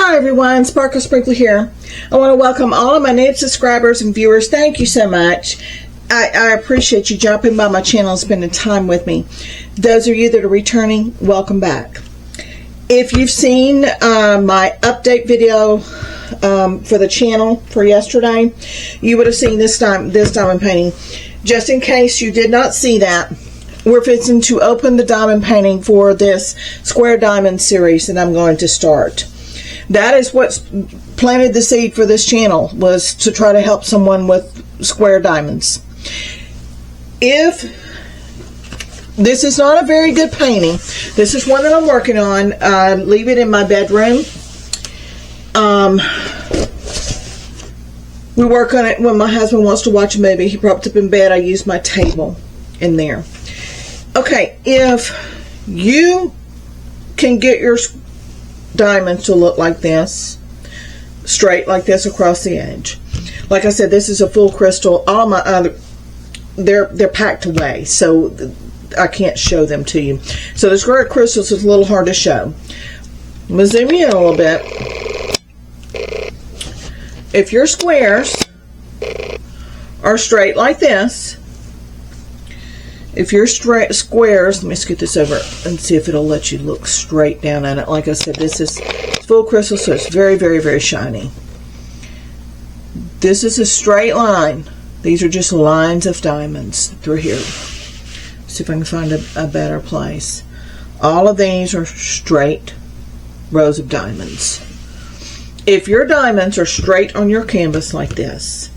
Hi everyone, Sparkle Sprinkler here. I want to welcome all of my native subscribers and viewers. Thank you so much. I appreciate you jumping by my channel and spending time with me. Those of you that are returning, welcome back. If you've seen my update video for the channel for yesterday, you would have seen this diamond painting. Just in case you did not see that, we're fixing to open the diamond painting for this square diamond series that I'm going to start. That is what planted the seed for this channel, was to try to help someone with square diamonds. If this is not a very good painting, this is one that I'm working on. Leave it in my bedroom. We work on it when my husband wants to watch a movie. He propped up in bed. I use my table in there. Okay, if you can get your diamonds to look like this, straight like this across the edge. Like I said, this is a full crystal. All my other, they're packed away, so I can't show them to you. So the square crystals is a little hard to show. I'm gonna zoom in a little bit. If your squares are straight like this, if your squares, let me scoot this over and see if it'll let you look straight down at it. Like I said, this is full crystal, so it's very, very, very shiny. This is a straight line. These are just lines of diamonds through here. See if I can find a better place. All of these are straight rows of diamonds. If your diamonds are straight on your canvas like this,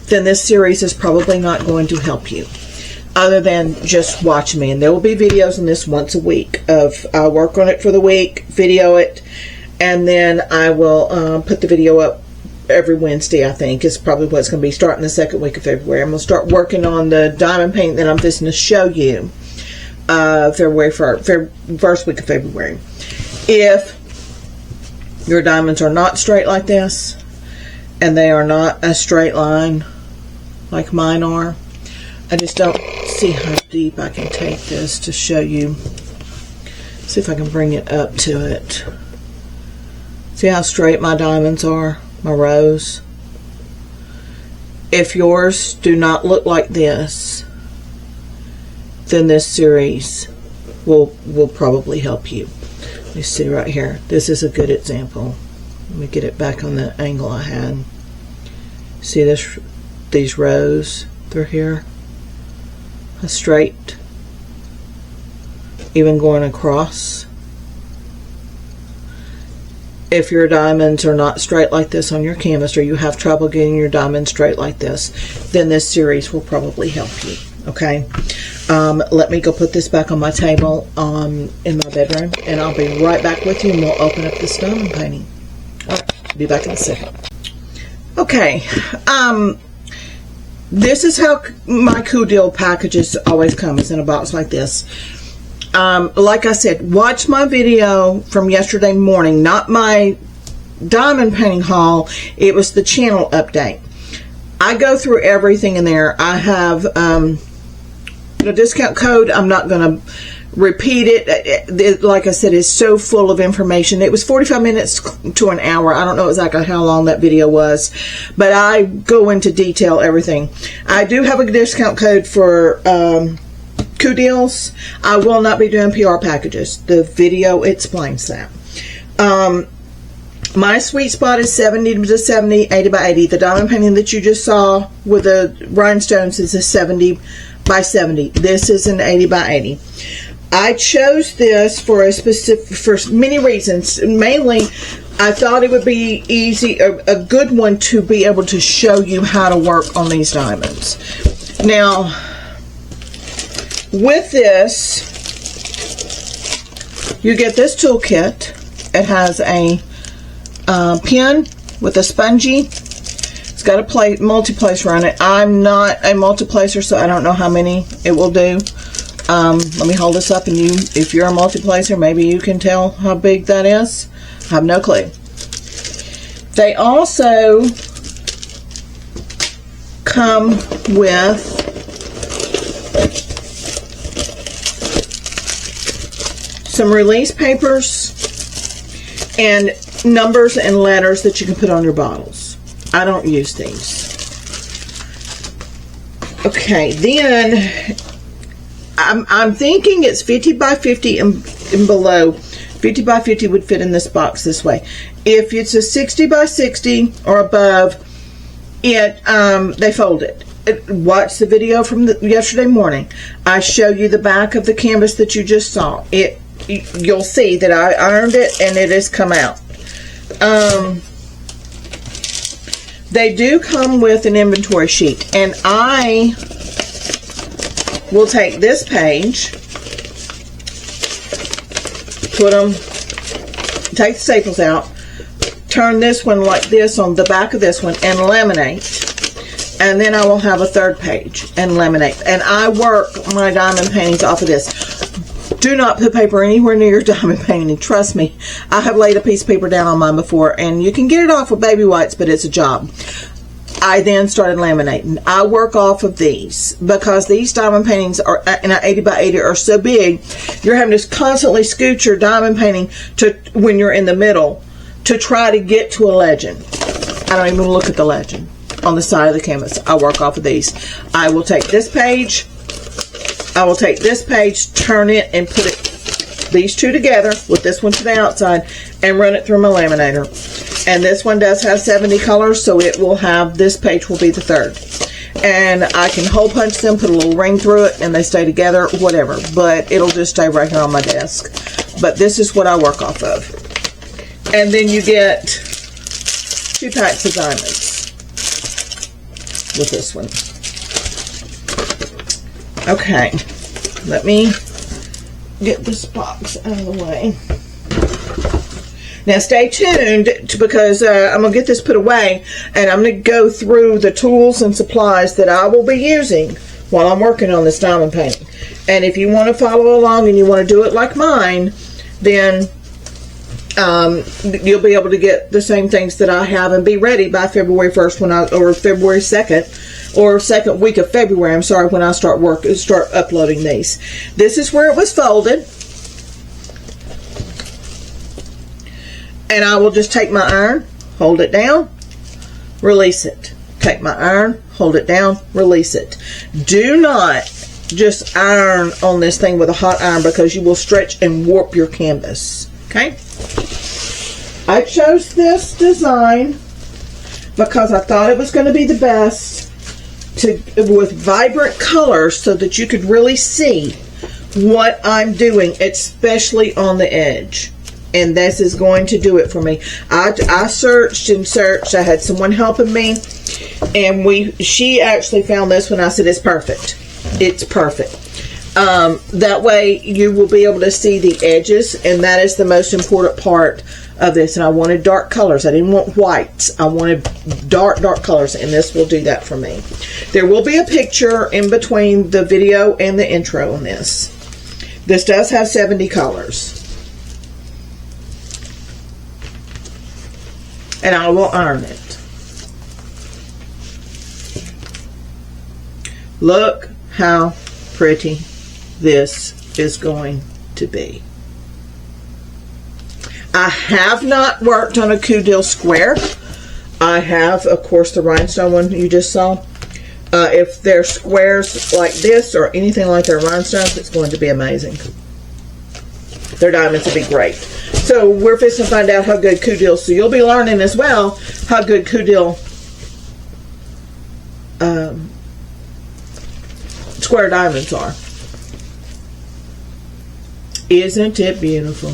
then this series is probably not going to help you, other than just watch me. And there will be videos on this once a week. I'll work on it for the week, video it, and then I will put the video up every Wednesday, I think. Is probably what it's going to be, starting the second week of February. I'm going to start working on the diamond paint that I'm just going to show you first week of February. If your diamonds are not straight like this, and they are not a straight line like mine are, I just don't see how deep I can take this to show you. See if I can bring it up to it. See how straight my diamonds are, my rows? If yours do not look like this, then this series will probably help you. Let me see right here. This is a good example. Let me get it back on the angle I had. See these rows through here? Straight, even going across. If your diamonds are not straight like this on your canvas, or you have trouble getting your diamonds straight like this, then this series will probably help you. Okay, let me go put this back on my table in my bedroom, and I'll be right back with you, and we'll open up this diamond painting. All right, be back in a second. Okay, this is how my Coodeals packages always come, is in a box like this. Like I said, watch my video from yesterday morning, not my diamond painting haul. It was the channel update. I go through everything in there. I have the discount code. I'm not going to repeat it. Like I said, it's so full of information. It was 45 minutes to an hour. I don't know exactly how long that video was, but I go into detail everything. I do have a discount code for Coodeals. I will not be doing PR packages. The video explains that. My sweet spot is 70 to 70, 80 by 80. The diamond painting that you just saw with the rhinestones is a 70 by 70. This is an 80 by 80. I chose this for many reasons. Mainly, I thought it would be easy, a good one to be able to show you how to work on these diamonds. Now, with this, you get this toolkit. It has a pen with a spongy. It's got a multi-placer on it. I'm not a multi-placer, so I don't know how many it will do. Let me hold this up, and if you're a multi-placer, maybe you can tell how big that is. I have no clue. They also come with some release papers, and numbers and letters that you can put on your bottles. I don't use these. Okay, then I'm thinking it's 50 by 50 and below. 50 by 50 would fit in this box this way. If it's a 60 by 60 or above, they fold it. Watch the video from yesterday morning. I showed you the back of the canvas that you just saw. You'll see that I ironed it and it has come out. They do come with an inventory sheet, and I will take this page, take the staples out, turn this one like this on the back of this one and laminate, and then I will have a third page and laminate. And I work my diamond paintings off of this. Do not put paper anywhere near your diamond painting. Trust me, I have laid a piece of paper down on mine before, and you can get it off with baby wipes, but it's a job. I then started laminating. I work off of these because these diamond paintings are in an 80 by 80 are so big, you're having to constantly scoot your diamond painting to when you're in the middle to try to get to a legend. I don't even look at the legend on the side of the canvas. I work off of these. I will take this page. I will take this page, turn it, and put these two together with this one to the outside and run it through my laminator. And this one does have 70 colors, so it will have, this page will be the third. And I can hole punch them, put a little ring through it, and they stay together, whatever. But it'll just stay right here on my desk. But this is what I work off of. And then you get 2 packs of diamonds with this one. Okay, let me get this box out of the way. Now stay tuned because I'm going to get this put away, and I'm going to go through the tools and supplies that I will be using while I'm working on this diamond painting. And if you want to follow along and you want to do it like mine, then you'll be able to get the same things that I have and be ready by February 1st or February 2nd. Or second week of February, I'm sorry, when I start uploading these. This is where it was folded. And I will just take my iron, hold it down, release it. Take my iron, hold it down, release it. Do not just iron on this thing with a hot iron because you will stretch and warp your canvas. Okay? I chose this design because I thought it was going to be the best with vibrant colors so that you could really see what I'm doing, especially on the edge. And this is going to do it for me. I searched and searched. I had someone helping me, and she actually found this one. I said, it's perfect. It's perfect. That way you will be able to see the edges, and that is the most important part of this. And I wanted dark colors. I didn't want whites. I wanted dark colors, and this will do that for me. There will be a picture in between the video and the intro on this. This does have 70 colors. And I will iron it. Look how pretty this is going to be. I have not worked on a Coodeals square. I have, of course, the rhinestone one you just saw. If they're squares like this or anything like their rhinestones, it's going to be amazing. Their diamonds will be great. So we're fixing to find out how good Coodeals, so you'll be learning as well how good Coodeals square diamonds are. Isn't it beautiful?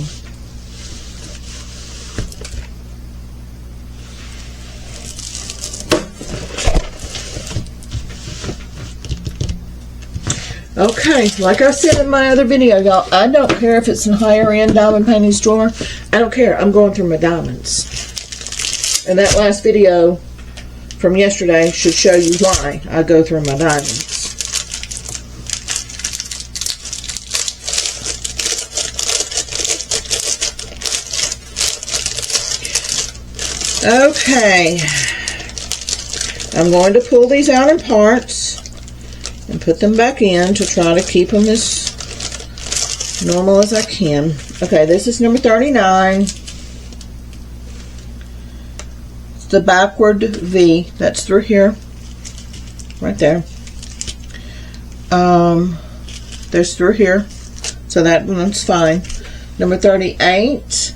Okay, like I said in my other video, y'all, I don't care if it's a higher end diamond painting store. I don't care. I'm going through my diamonds. And that last video from yesterday should show you why I go through my diamonds. Okay. I'm going to pull these out in parts and put them back in to try to keep them as normal as I can. Okay, this is number 39. the backward V. That's through here. Right there. There's through here. So that one's fine. Number 38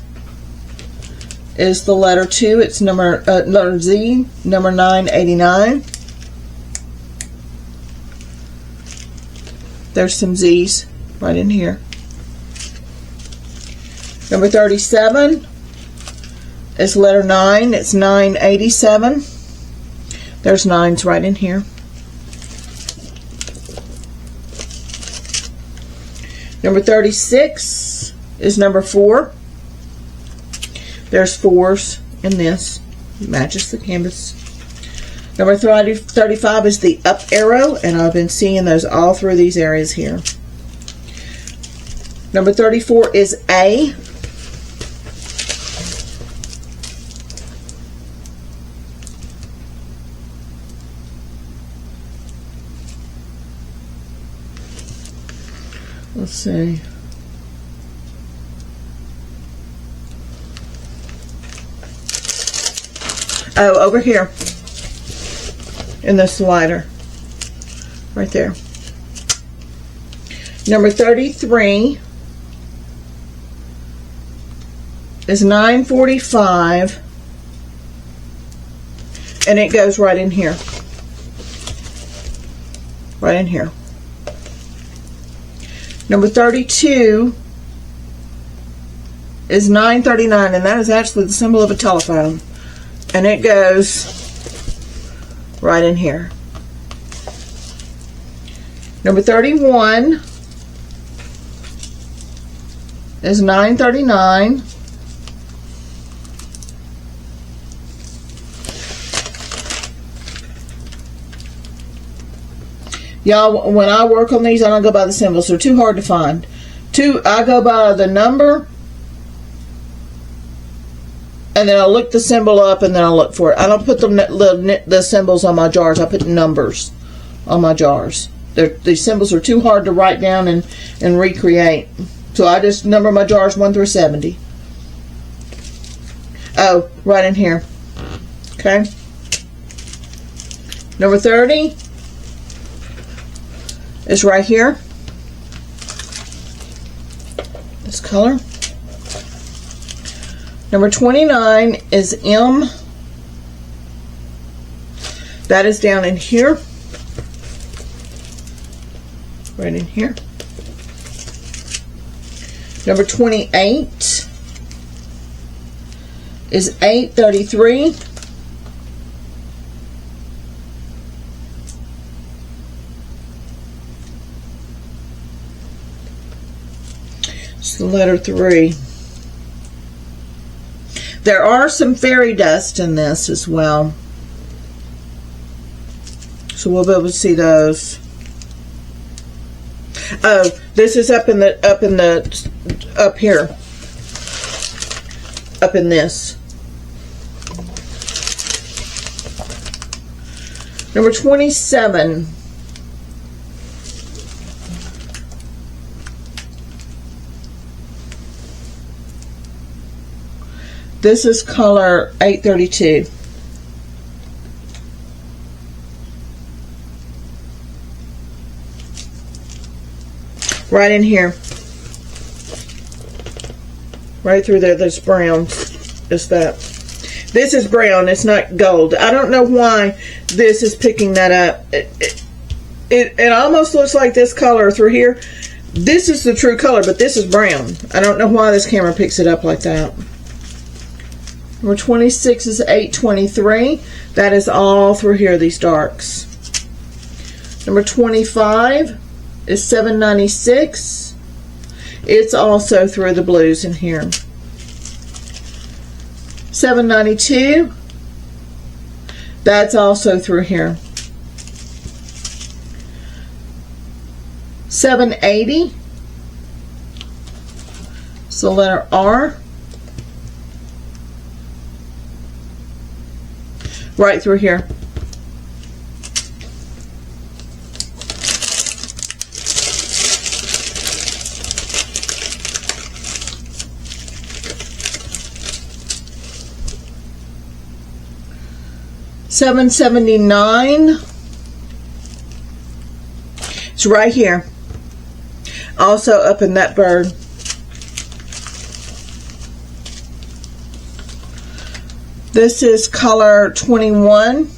is the letter 2. It's letter Z, number 989. There's some Z's right in here. Number 37 is letter 9. It's 987. There's 9s right in here. Number 36 is number 4. There's 4s in this. It matches the canvas. Number 35 is the up arrow, and I've been seeing those all through these areas here. Number 34 is A. Let's see. Oh, over here in the slider. Right there. Number 33 is 945, and it goes right in here. Right in here. Number 32 is 939, and that is actually the symbol of a telephone. And it goes right in here. Number 31 is 939. Y'all, when I work on these, I don't go by the symbols. They're too hard to find. I go by the number, and then I'll look the symbol up, and then I'll look for it. I don't put the symbols on my jars. I put numbers on my jars. These symbols are too hard to write down and recreate. So I just number my jars 1 through 70. Oh, right in here. Okay. Number 30 is right here. This color. Number 29 is M. That is down in here. Right in here. Number 28 is 833. It's the letter 3. There are some fairy dust in this as well, so we'll be able to see those. Oh, this is up here, up in this. Number 27. This is color 832. Right in here. Right through there, there's brown. Just that. This is brown, it's not gold. I don't know why this is picking that up. It almost looks like this color through here. This is the true color, but this is brown. I don't know why this camera picks it up like that. Number 26 is 823. That is all through here, these darks. Number 25 is 796. It's also through the blues in here. 792. That's also through here. 780. So letter R. Right through here. $7.79. It's right here. Also up in that bird. This is color 21.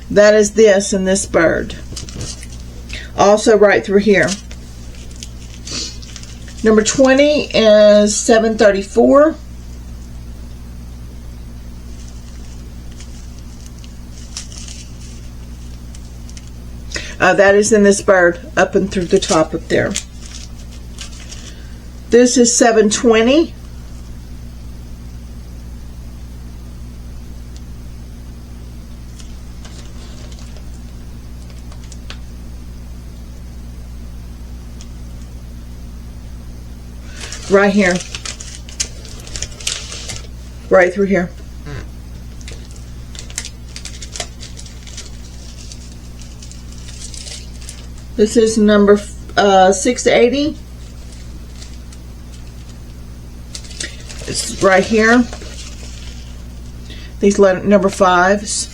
That is this in this bird. Also right through here. Number 20 is $7.34. That is in this bird, up and through the top up there. This is $7.20. Right here. Right through here. This is number 680. It's right here. These number 5s.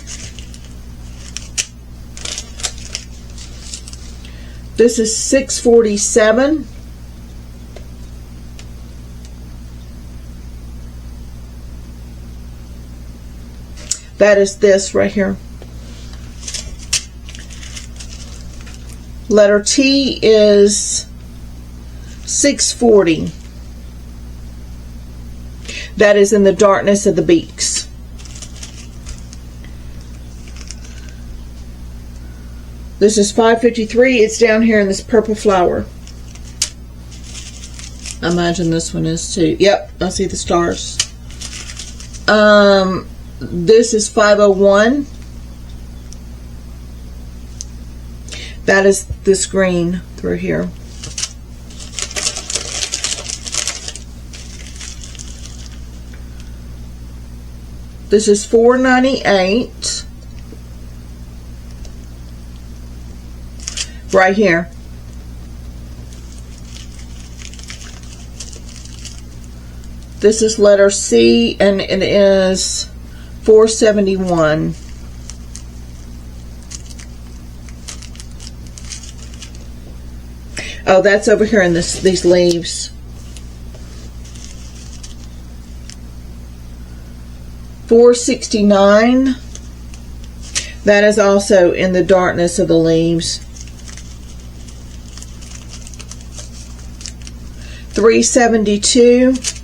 This is 647. That is this right here. Letter T is 640. That is in the darkness of the beaks. This is 553. It's down here in this purple flower. I imagine this one is too. Yep, I see the stars. This is 501. That is this green through here. This is $4.98. Right here. This is letter C, and it is $4.71. Oh, that's over here in these leaves. $4.69. That is also in the darkness of the leaves. $3.72.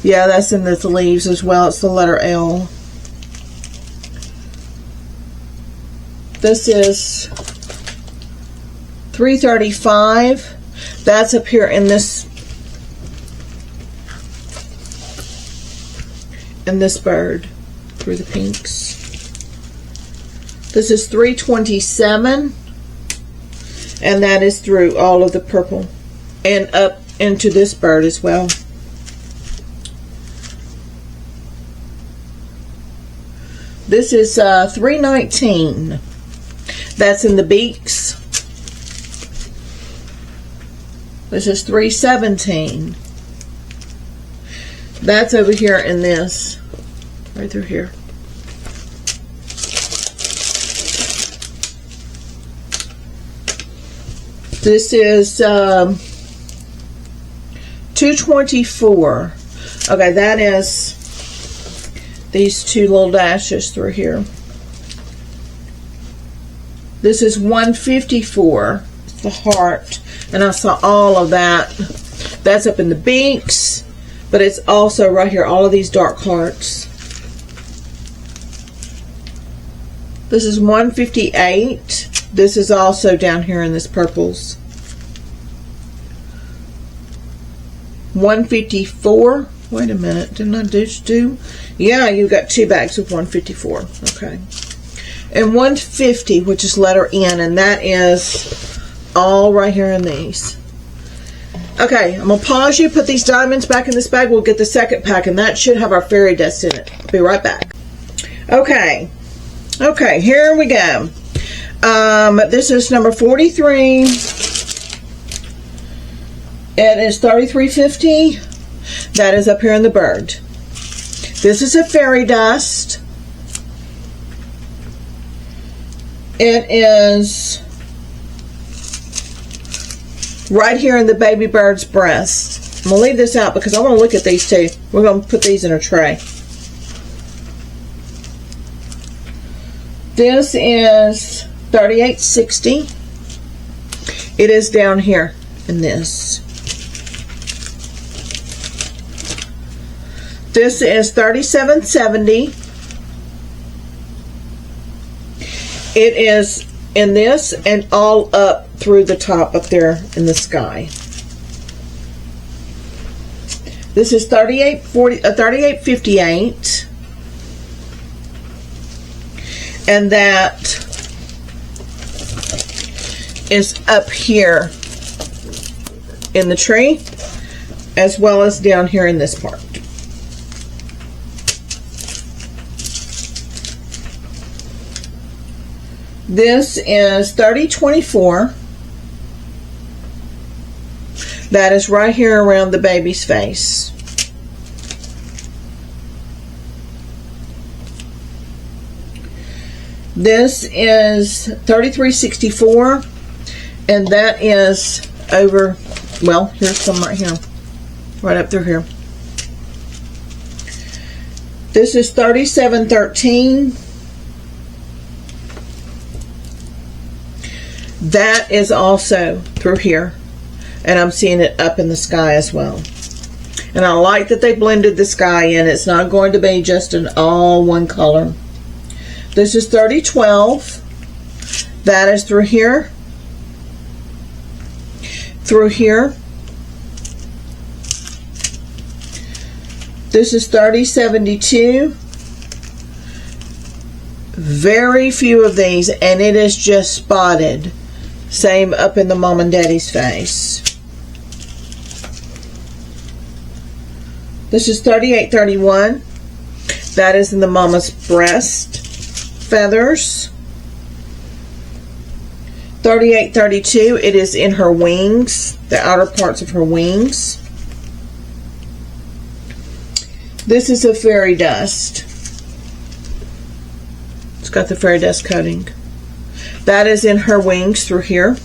Yeah, that's in the leaves as well. It's the letter L. This is $3.35. That's up here in this bird through the pinks. This is $3.27, and that is through all of the purple and up into this bird as well. This is $3.19. That's in the beaks. This is $3.17. That's over here in this, right through here. This is $2.24. Okay, that is these two little dashes through here. This is $1.54. It's the heart, and I saw all of that. That's up in the beaks, but it's also right here, all of these dark hearts. This is $1.58. This is also down here in this purples. $1.54. Wait a minute, didn't I just do? Yeah, you got 2 bags of $1.54. Okay. And $1.50, which is letter N, and that is all right here in these. Okay, I'm going to pause you, put these diamonds back in this bag. We'll get the second pack, and that should have our fairy dust in it. I'll be right back. Okay. Okay, here we go. This is number 43. It is $33.50. That is up here in the bird. This is a fairy dust. It is right here in the baby bird's breast. I'm going to leave this out because I want to look at these two. We're going to put these in a tray. This is $38.60. It is down here in this. This is $37.70. It is in this and all up through the top up there in the sky. This is $38.58. And that is up here in the tree, as well as down here in this part. This is $30.24. That is right here around the baby's face. This is $33.64, and that is over, well, here's some right here, right up through here. This is $37.13. That is also through here, and I'm seeing it up in the sky as well. And I like that they blended the sky in. It's not going to be just an all one color. This is $30.12. That is through here, through here. This is $30.72. Very few of these, and it is just spotted. Same up in the mom and daddy's face. This is $38.31. That is in the mama's breast feathers. $38.32. It is in her wings, the outer parts of her wings. This is a fairy dust. It's got the fairy dust coating. That is in her wings through here.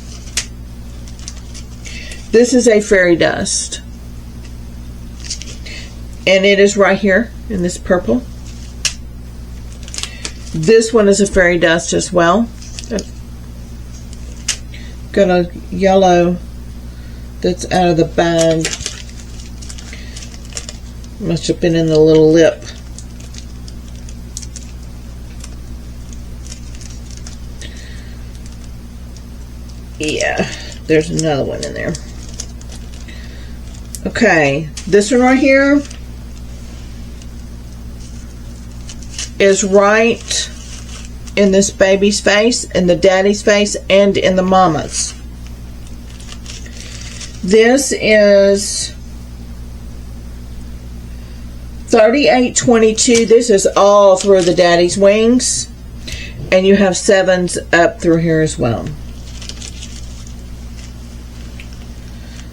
This is a fairy dust, and it is right here in this purple. This one is a fairy dust as well. Got a yellow that's out of the bag. Must have been in the little lip. Yeah, there's another one in there. Okay, this one right here is right in this baby's face, in the daddy's face, and in the mama's. This is $38.22. This is all through the daddy's wings, and you have 7s up through here as well.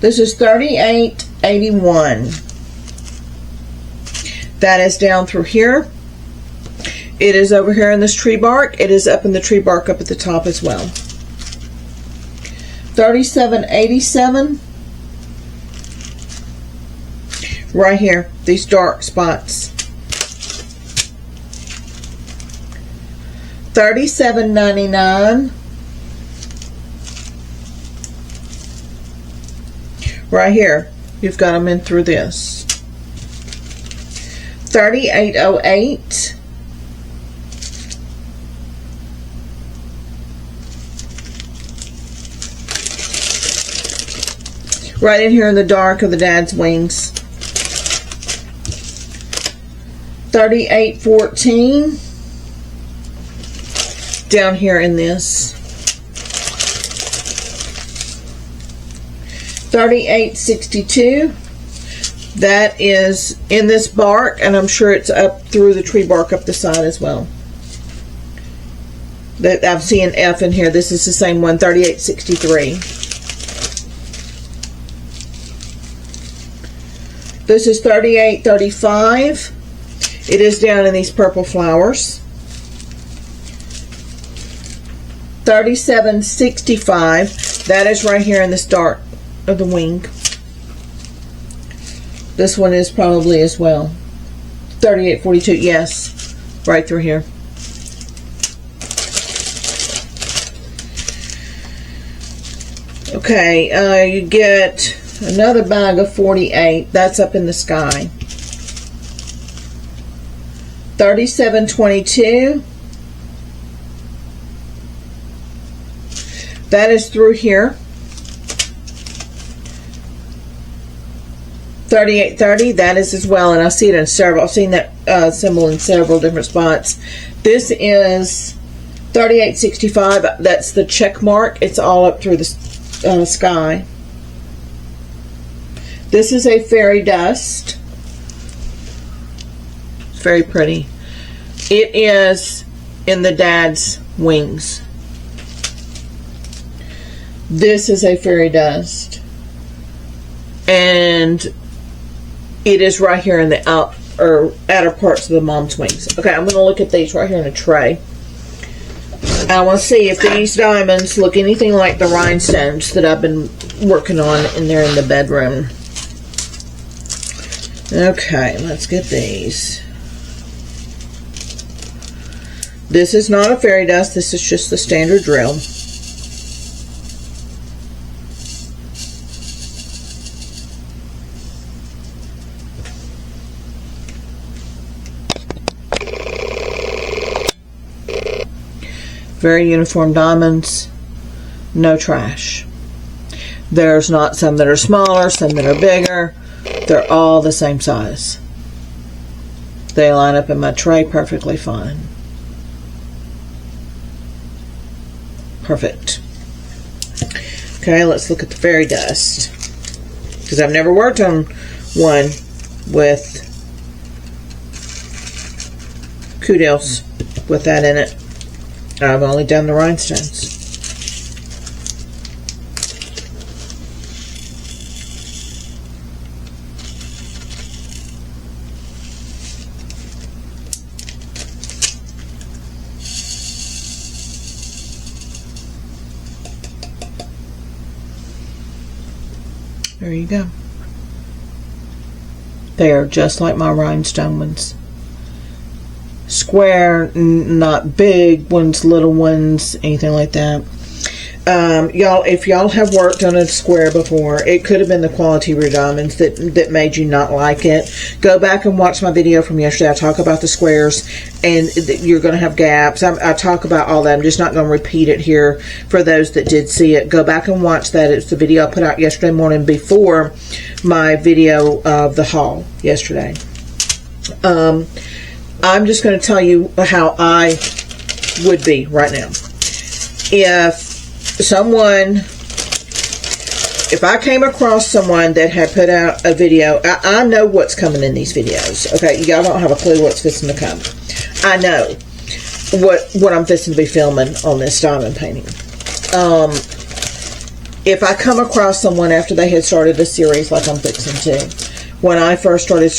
This is $38.81. That is down through here. It is over here in this tree bark. It is up in the tree bark up at the top as well. $37.87. Right here, these dark spots. $37.99. Right here, you've got them in through this. $38.08. Right in here in the dark of the dad's wings. $38.14. Down here in this. $38.62. That is in this bark, and I'm sure it's up through the tree bark up the side as well. That I'm seeing F in here. This is the same one, $38.63. This is $38.35. It is down in these purple flowers. $37.65. That is right here in this dart of the wing. This one is probably as well. $38.42. Yes, right through here. Okay, you get another bag of 48. That's up in the sky. $37.22. That is through here. $38.30. That is as well, and I see it in several. I've seen that symbol in several different spots. This is $38.65. That's the check mark. It's all up through the sky. This is a fairy dust. It's very pretty. It is in the dad's wings. This is a fairy dust, and it is right here in the outer parts of the mom's wings. Okay, I'm going to look at these right here in a tray. I want to see if these diamonds look anything like the rhinestones that I've been working on in there in the bedroom. Okay, let's get these. This is not a fairy dust. This is just the standard drill. Very uniform diamonds, no trash. There's not some that are smaller, some that are bigger. They're all the same size. They line up in my tray perfectly fine. Perfect. Okay, let's look at the fairy dust, because I've never worked on one with Coodeals with that in it. I've only done the rhinestones. There you go. They are just like my rhinestone ones. Square, not big ones, little ones, anything like that. Y'all, if y'all have worked on a square before, it could have been the quality of your diamonds that made you not like it. Go back and watch my video from yesterday. I talk about the squares, and you're going to have gaps. I talk about all that. I'm just not going to repeat it here for those that did see it. Go back and watch that. It's the video I put out yesterday morning before my video of the haul yesterday. I'm just going to tell you how I would be right now. If I came across someone that had put out a video, I know what's coming in these videos. Okay, y'all don't have a clue what's fixing to come. I know what I'm fixing to be filming on this diamond painting. If I come across someone after they had started a series like I'm fixing to, when I first started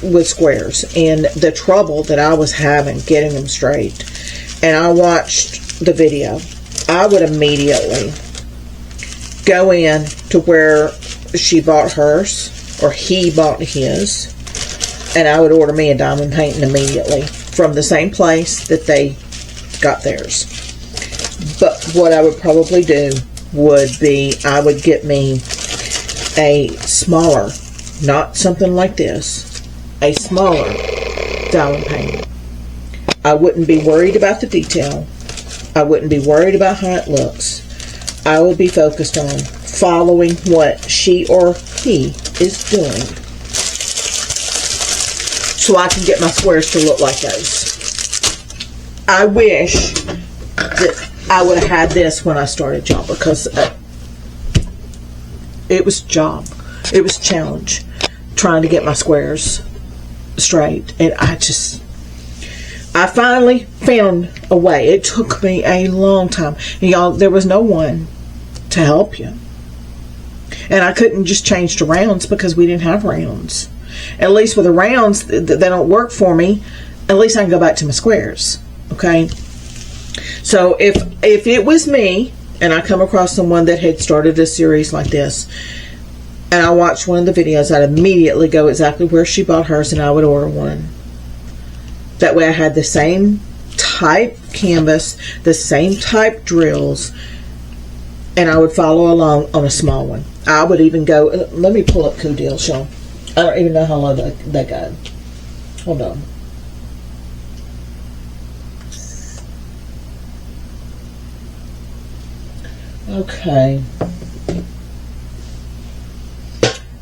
with squares and the trouble that I was having getting them straight, and I watched the video, I would immediately go in to where she bought hers or he bought his, and I would order me a diamond painting immediately from the same place that they got theirs. But what I would probably do would be I would get me a smaller, not something like this, a smaller diamond painting. I wouldn't be worried about the detail. I wouldn't be worried about how it looks. I would be focused on following what she or he is doing, so I can get my squares to look like those. I wish that I would have had this when I started job, because it was job. It was a challenge trying to get my squares straight, and I finally found a way. It took me a long time. And y'all, there was no one to help you. And I couldn't just change to rounds because we didn't have rounds. At least with the rounds, they don't work for me. At least I can go back to my squares. Okay. So if it was me and I come across someone that had started a series like this, and I watched one of the videos, I'd immediately go exactly where she bought hers and I would order one. That way I had the same type canvas, the same type drills, and I would follow along on a small one. I would even go, let me pull up Coodeals, y'all. I don't even know how low that got. Hold on. Okay.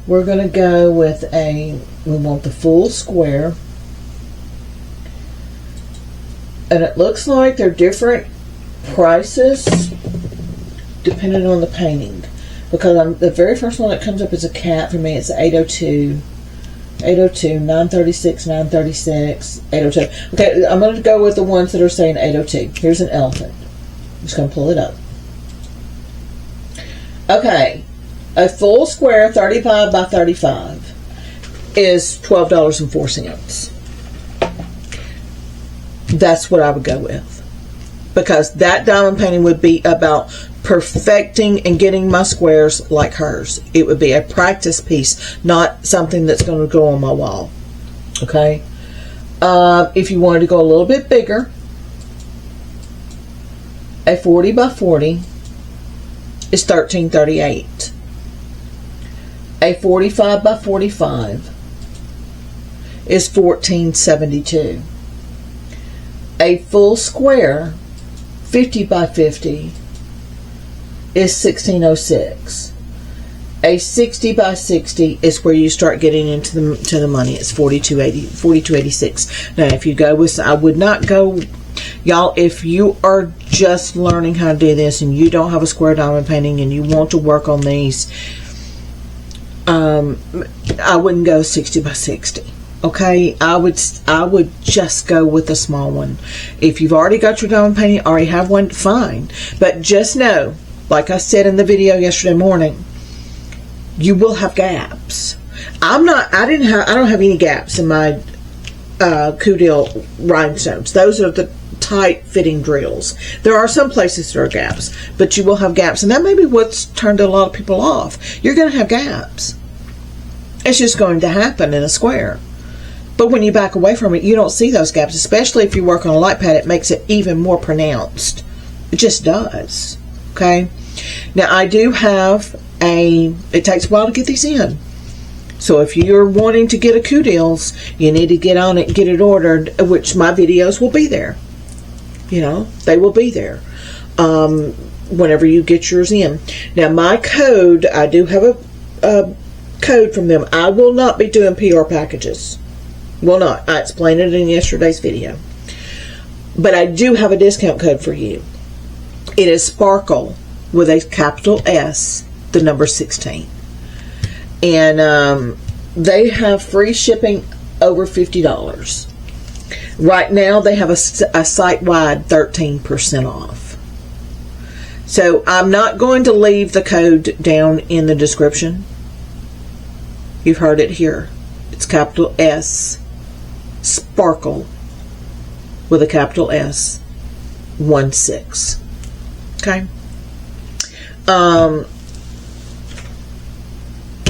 We're going to go with we want the full square. And it looks like they're different prices depending on the painting. Because the very first one that comes up is a cat for me. It's 802. 802, 936, 936, 802. Okay, I'm going to go with the ones that are saying 802. Here's an elephant. I'm just going to pull it up. Okay, a full square 35 by 35 is $12.04. That's what I would go with, because that diamond painting would be about perfecting and getting my squares like hers. It would be a practice piece, not something that's going to go on my wall. Okay. If you wanted to go a little bit bigger, a 40 by 40 is $13.38. A 45 by 45 is $14.72. A full square 50 by 50 is $16.06. A 60 by 60 is where you start getting into the money. It's $42.86. Now, if you go with, I would not go, y'all, if you are just learning how to do this and you don't have a square diamond painting and you want to work on these, I wouldn't go 60 by 60. Okay, I would just go with a small one. If you've already got your diamond painting, already have one, fine. But just know, like I said in the video yesterday morning, you will have gaps. I don't have any gaps in my Coodeal rhinestones. Those are the tight fitting drills. There are some places there are gaps, but you will have gaps, and that may be what's turned a lot of people off. You're going to have gaps. It's just going to happen in a square. But when you back away from it, you don't see those gaps, especially if you work on a light pad. It makes it even more pronounced. It just does. Okay. Now, I do have it takes a while to get these in. So if you're wanting to get a Coodeals, you need to get on it and get it ordered, which my videos will be there. You know, they will be there whenever you get yours in. Now, my code, I do have a code from them. I will not be doing PR packages. Will not. I explained it in yesterday's video. But I do have a discount code for you. It is Sparkle with a capital S, the number 16. And they have free shipping over $50. Right now they have a site-wide 13% off. So I'm not going to leave the code down in the description. You've heard it here. It's capital S, Sparkle with a capital S, 16. Okay.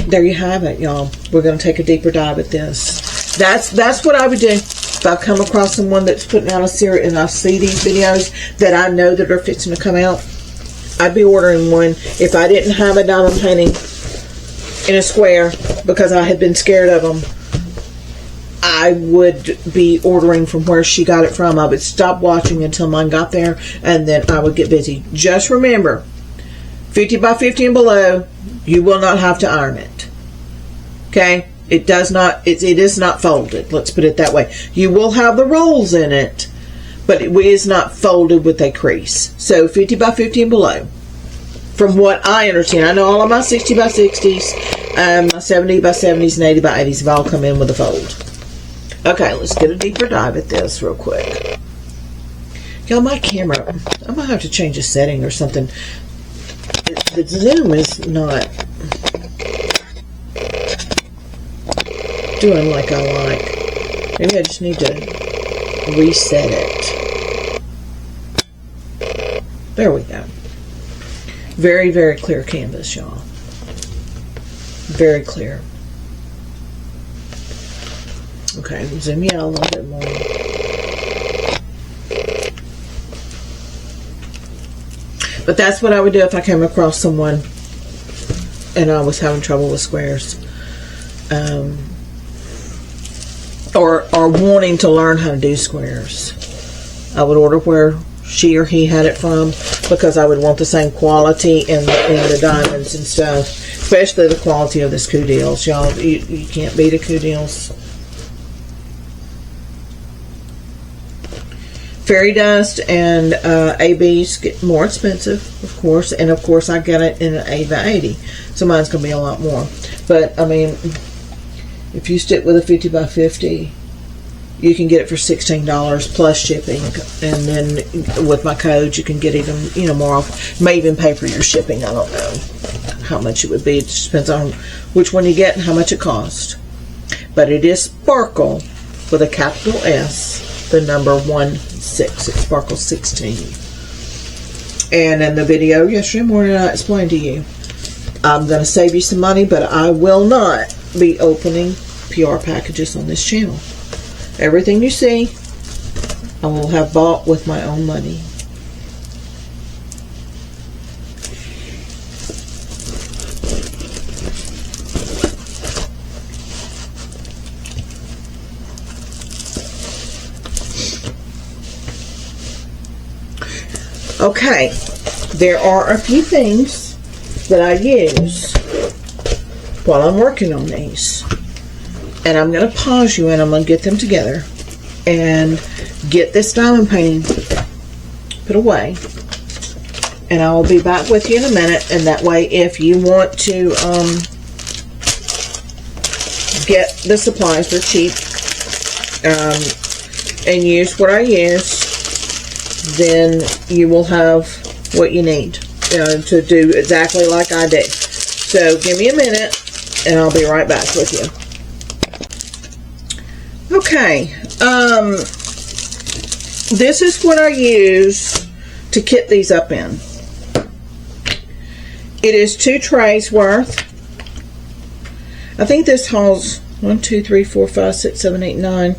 There you have it, y'all. We're going to take a deeper dive at this. That's what I would do if I come across someone that's putting out a series and I see these videos that I know that are fixing to come out. I'd be ordering one. If I didn't have a diamond painting in a square because I had been scared of them, I would be ordering from where she got it from. I would stop watching until mine got there, and then I would get busy. Just remember, 50 by 50 and below, you will not have to iron it. Okay? It is not folded. Let's put it that way. You will have the rolls in it, but it is not folded with a crease. So 50 by 50 and below. From what I understand, I know all of my 60 by 60s, my 70 by 70s, and 80 by 80s have all come in with a fold. Okay, let's get a deeper dive at this real quick. Y'all, my camera, I might have to change a setting or something. The zoom is not. doing like I like. Maybe I just need to reset it. There we go. Very, very clear canvas, y'all. Very clear. Okay, zoom you out a little bit more. But that's what I would do if I came across someone and I was having trouble with squares. Or wanting to learn how to do squares. I would order where she or he had it from, because I would want the same quality in the diamonds and stuff. Especially the quality of this Coodeals. Y'all, you can't beat a Coodeals. Fairy dust and ABs get more expensive, of course. And of course I get it in an 8x80. So mine's going to be a lot more. But, I mean, if you stick with a 50x50, you can get it for $16 plus shipping, and then with my code you can get even, you know, more off. May even pay for your shipping. I don't know how much it would be. It just depends on which one you get and how much it costs. But it is Sparkle with a capital S, the number 16. It's Sparkle 16. And in the video yesterday morning I explained to you, I'm going to save you some money, but I will not be opening PR packages on this channel. Everything you see, I will have bought with my own money. Okay, there are a few things that I use while I'm working on these. And I'm going to pause you and I'm going to get them together and get this diamond painting put away. And I will be back with you in a minute. And that way, if you want to get the supplies, they're cheap, and use what I use, then you will have what you need to do exactly like I did. So give me a minute and I'll be right back with you. Okay, this is what I use to kit these up in. It is 2 trays worth. I think this holds 1, 2, 3, 4, 5, 6, 7, 8, 9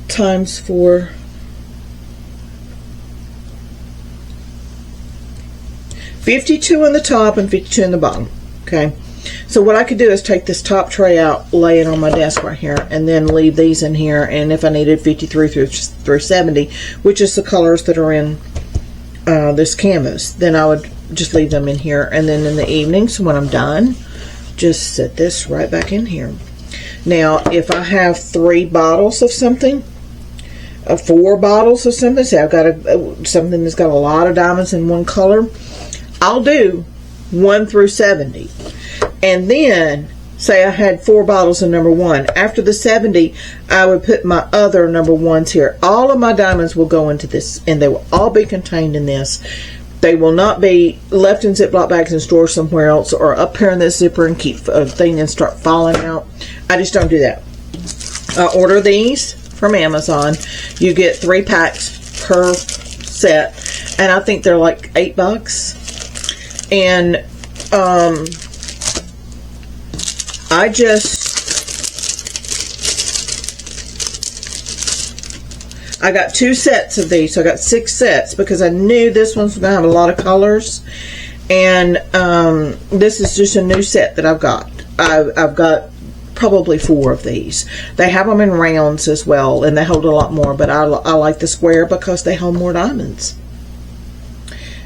times 4. 52 on the top and 52 on the bottom. Okay. So what I could do is take this top tray out, lay it on my desk right here, and then leave these in here. And if I needed 53 through 70, which is the colors that are in this canvas, then I would just leave them in here. And then in the evenings when I'm done, just set this right back in here. Now, if I have 3 bottles of something, 4 bottles of something, say I've got something that's got a lot of diamonds in one color, I'll do 1 through 70. And then, say I had 4 bottles of number 1. After the 70, I would put my other number 1s here. All of my diamonds will go into this, and they will all be contained in this. They will not be left in Ziploc bags and stored somewhere else, or up here in this zipper and keep a thing and start falling out. I just don't do that. I order these from Amazon. You get 3 packs per set, and I think they're like $8. And I got 2 sets of these, so I got 6 sets because I knew this one's gonna have a lot of colors, and this is just a new set that I've got. I've got probably 4 of these. They have them in rounds as well, and they hold a lot more, but I like the square because they hold more diamonds.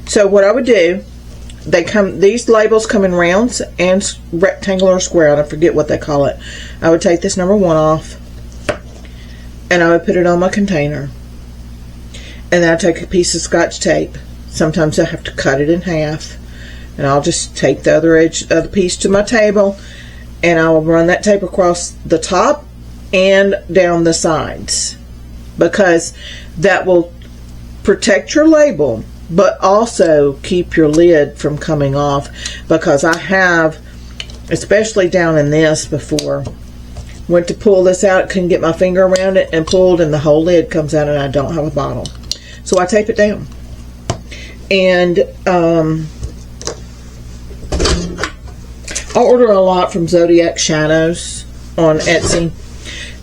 So what I would do, these labels come in rounds and rectangular or square. I forget what they call it. I would take this number 1 off and I would put it on my container, and then I take a piece of Scotch tape. Sometimes I have to cut it in half, and I'll just take the other edge of the piece to my table, and I will run that tape across the top and down the sides, because that will protect your label but also keep your lid from coming off, because I have, especially down in this before, Went to pull this out, couldn't get my finger around it, and pulled, and the whole lid comes out, and I don't have a bottle. So I tape it down. And I order a lot from Zodiac Shadows on Etsy.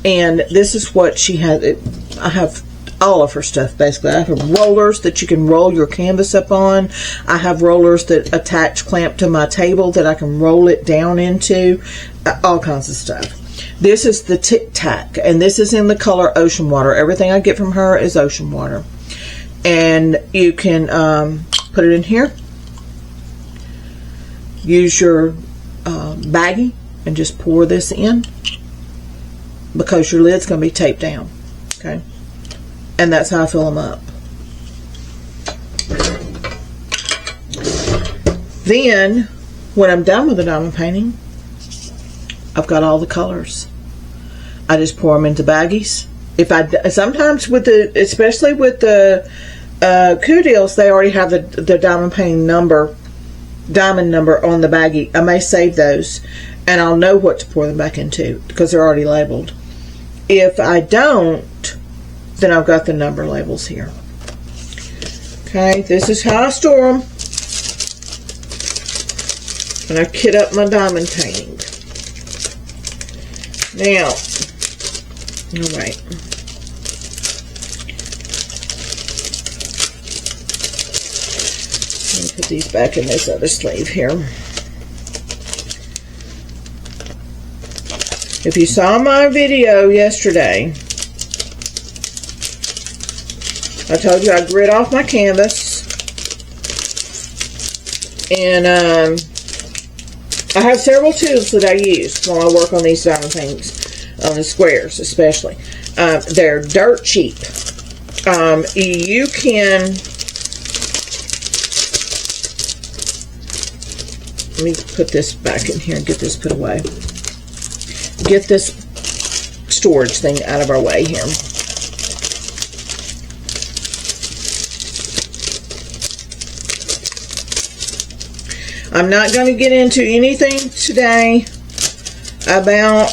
And this is what she has. I have all of her stuff, basically. I have rollers that you can roll your canvas up on. I have rollers that attach, clamp to my table that I can roll it down into. All kinds of stuff. This is the Tic Tac, and this is in the color Ocean Water. Everything I get from her is Ocean Water. And you can put it in here. Use your baggie and just pour this in, because your lid's going to be taped down. Okay? And that's how I fill them up. Then, when I'm done with the diamond painting, I've got all the colors. I just pour them into baggies. Sometimes with the, especially with the Coodeals, they already have the diamond painting number, diamond number on the baggie. I may save those, and I'll know what to pour them back into because they're already labeled. If I don't, then I've got the number labels here. Okay, this is how I store them. And I kit up my diamond painting. Now, all right. Let me put these back in this other sleeve here. If you saw my video yesterday, I told you I grit off my canvas, and I have several tools that I use when I work on these diamond paintings, on the squares especially. They're dirt cheap. You can, let me put this back in here and get this put away. Get this storage thing out of our way here. I'm not going to get into anything today about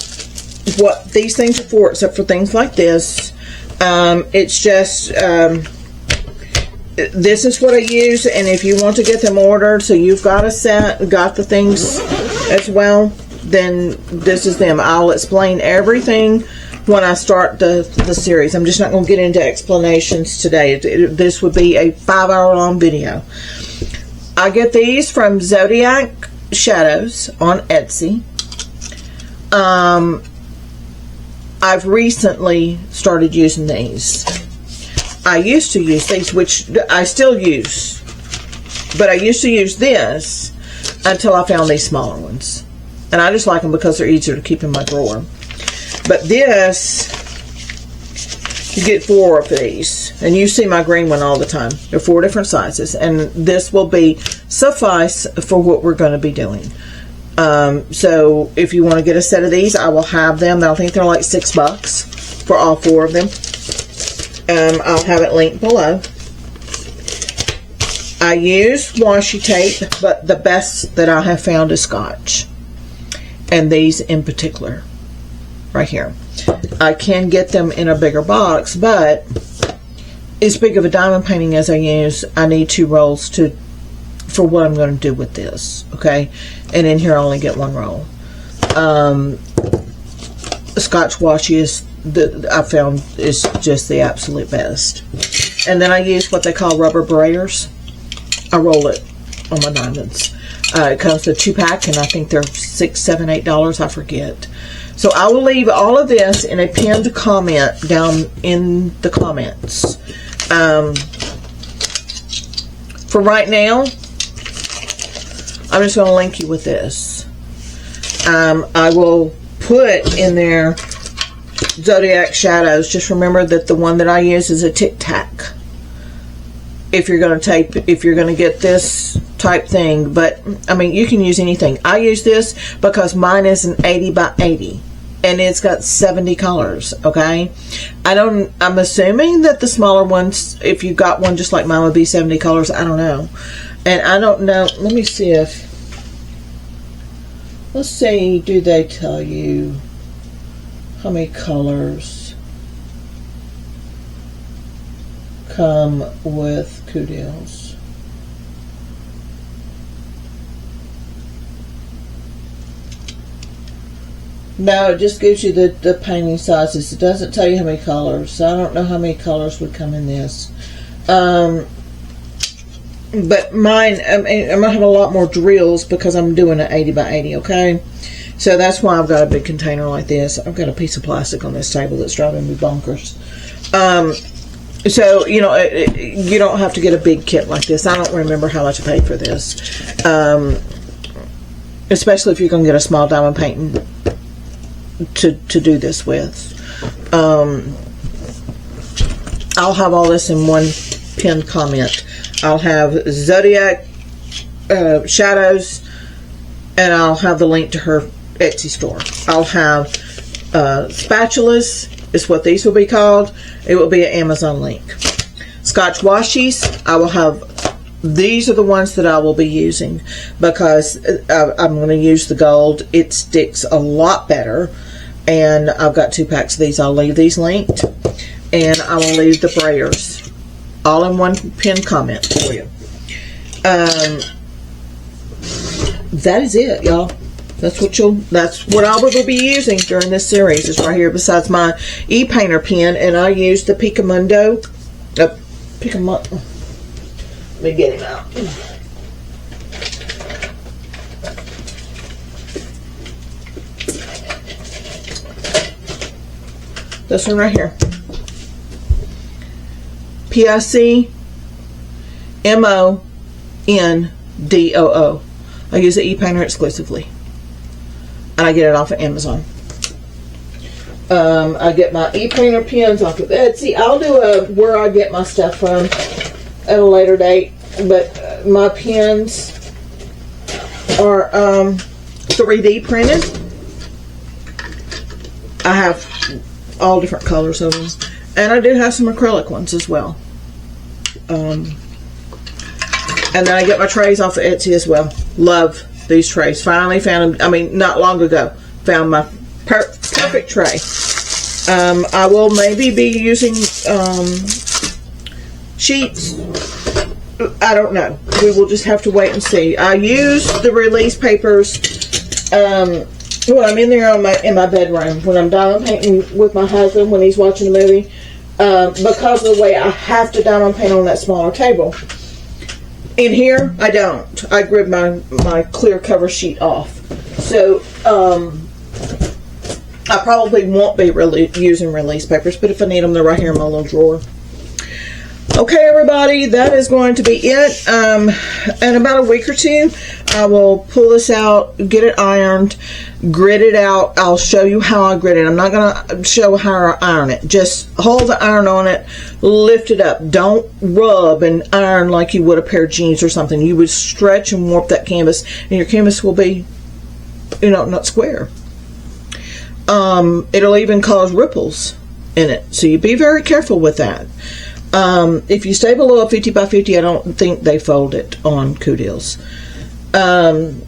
what these things are for, except for things like this. It's just, this is what I use, and if you want to get them ordered, so you've got a set, got the things as well, then this is them. I'll explain everything when I start the series. I'm just not going to get into explanations today. This would be a 5-hour-long video. I get these from Zodiac Shadows on Etsy. I've recently started using these. I used to use these, which I still use, but I used to use this until I found these smaller ones. And I just like them because they're easier to keep in my drawer. But this, you get 4 of these. And you see my green one all the time. They're 4 different sizes. And this will be suffice for what we're going to be doing. So if you want to get a set of these, I will have them. I think they're like $6 for all 4 of them. I'll have it linked below. I use washi tape, but the best that I have found is Scotch. And these in particular, right here. I can get them in a bigger box, but as big of a diamond painting as I use, I need 2 rolls for what I'm going to do with this, okay? And in here I only get 1 roll. Scotch washi is I found is just the absolute best. And then I use what they call rubber beraters. I roll it on my diamonds. It comes to 2-pack, and I think they're $6, $7, $8. I forget. So I will leave all of this in a pinned comment down in the comments. For right now, I'm just going to link you with this. I will put in there Zodiac Shadows. Just remember that the one that I use is a Tic Tac. If you're going to get this type thing, but I mean, you can use anything. I use this because mine is an 80 by 80, and it's got 70 colors. Okay, I'm assuming that the smaller ones, if you got one just like mine, would be 70 colors. I don't know, and I don't know. Let me see if. Let's see. Do they tell you? how many colors come with Coodeals. No, it just gives you the painting sizes. It doesn't tell you how many colors. So I don't know how many colors would come in this. But mine, I'm going to have a lot more drills because I'm doing an 80 by 80, okay? So that's why I've got a big container like this. I've got a piece of plastic on this table that's driving me bonkers. So, you know, you don't have to get a big kit like this. I don't remember how much I paid for this. Especially if you're going to get a small diamond painting to do this with. I'll have all this in one pinned comment. I'll have Zodiac shadows, and I'll have the link to her Etsy store. I'll have spatulas, is what these will be called. It will be an Amazon link. Scotch washies, I will have, these are the ones that I will be using because I'm going to use the gold. It sticks a lot better, and I've got 2 packs of these. I'll leave these linked, and I will leave the brayers all in one pinned comment for you. That is it, y'all. That's what I will be using during this series. It's right here besides my e-painter pen, and I use the Picamundo. Let me get him out. This one right here. Picamondoo. I use the e-painter exclusively, and I get it off of Amazon. I get my e-painter pens off of Etsy. I'll do where I get my stuff from at a later date, but my pens are 3D printed. I have all different colors of them, and I do have some acrylic ones as well. And then I get my trays off of Etsy as well. Love these trays. Finally found them, I mean, not long ago, found my perfect tray. I will maybe be using sheets. I don't know. We will just have to wait and see. I use the release papers when I'm in there in my bedroom, when I'm diamond painting with my husband when he's watching a movie, because of the way I have to diamond paint on that smaller table. In here, I don't. I grip my clear cover sheet off. So, I probably won't be using release papers, but if I need them, they're right here in my little drawer. Okay, everybody, that is going to be it. In about a week or two, I will pull this out, get it ironed, grit it out. I'll show you how I grit it. I'm not going to show how I iron it. Just hold the iron on it, lift it up. Don't rub and iron like you would a pair of jeans or something. You would stretch and warp that canvas, and your canvas will be, you know, not square. It'll even cause ripples in it, so you be very careful with that. If you stay below a 50 by 50, I don't think they fold it on Coodeals. And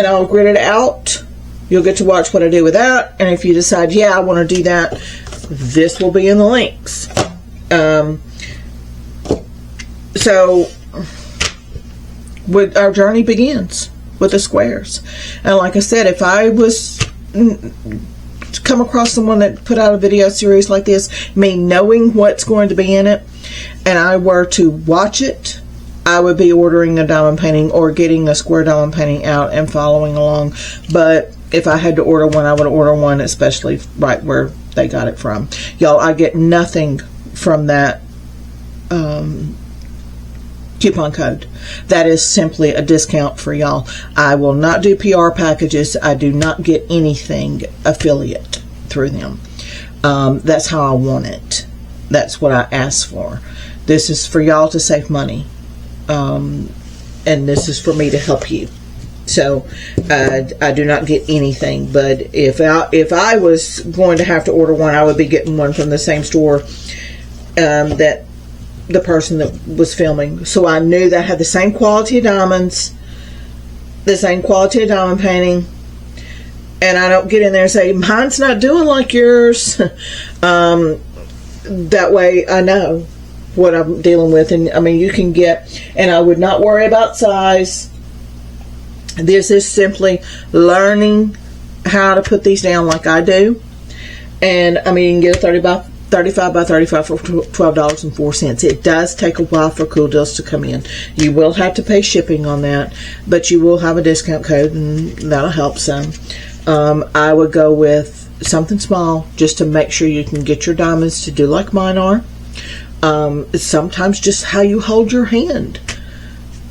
I'll grit it out. You'll get to watch what I do with that. And if you decide, yeah, I want to do that, this will be in the links. So our journey begins with the squares. And like I said, if I was come across someone that put out a video series like this, me knowing what's going to be in it, and I were to watch it, I would be ordering a diamond painting or getting a square diamond painting out and following along. But if I had to order one, I would order one, especially right where they got it from. Y'all, I get nothing from that coupon code. That is simply a discount for y'all. I will not do PR packages. I do not get anything affiliate through them. That's how I want it. That's what I asked for. This is for y'all to save money, and this is for me to help you. So I do not get anything. But if I was going to have to order one, I would be getting one from the same store that the person that was filming. So I knew that I had the same quality of diamonds, the same quality of diamond painting, and I don't get in there and say, mine's not doing like yours. That way I know what I'm dealing with. And I mean, you can get, and I would not worry about size. This is simply learning how to put these down like I do. And I mean, you can get a 35 by 35 for $12.04. It does take a while for Cool Deals to come in. You will have to pay shipping on that, but you will have a discount code, and that'll help some. I would go with something small just to make sure you can get your diamonds to do like mine are. It's sometimes just how you hold your hand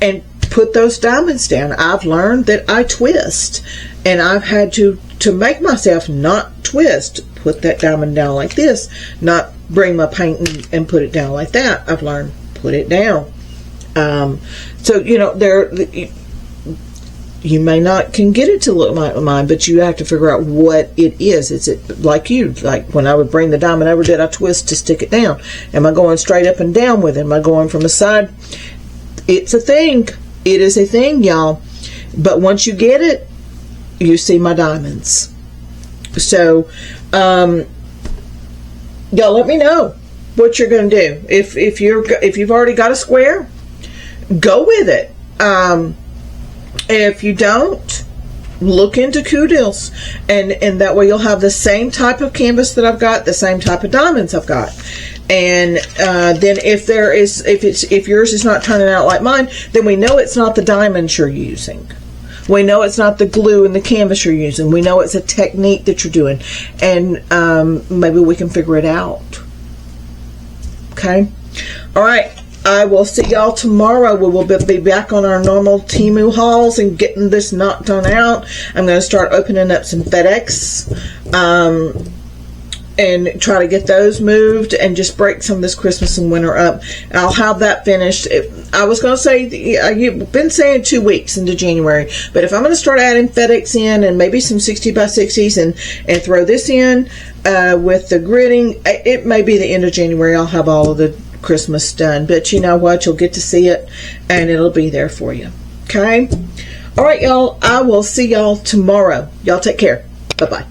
and put those diamonds down. I've learned that I twist, and I've had to make myself not twist, put that diamond down like this, not bring my paint and put it down like that. I've learned put it down. So you know, you may not can get it to look like mine, but you have to figure out what it is. Is it like you, like when I would bring the diamond over, did I twist to stick it down? Am I going straight up and down with it? Am I going from the side? It's a thing. It is a thing, y'all. But once you get it, you see my diamonds. So y'all let me know what you're going to do. If you've already got a square, go with it. If you don't, look into Coodeals, and that way you'll have the same type of canvas that I've got, the same type of diamonds I've got. And then if yours is not turning out like mine, then we know it's not the diamonds you're using. We know it's not the glue and the canvas you're using. We know it's a technique that you're doing, and maybe we can figure it out. Okay? All right. I will see y'all tomorrow. We will be back on our normal Temu hauls and getting this knocked on out. I'm going to start opening up some FedEx and try to get those moved and just break some of this Christmas and winter up. I'll have that finished. I was going to say, you've been saying 2 weeks into January, but if I'm going to start adding FedEx in and maybe some 60 by 60s and throw this in with the gridding, it may be the end of January. I'll have all of the Christmas done, but you know what, you'll get to see it and it'll be there for you. Okay, all right, y'all, I will see y'all tomorrow. Y'all take care. Bye bye.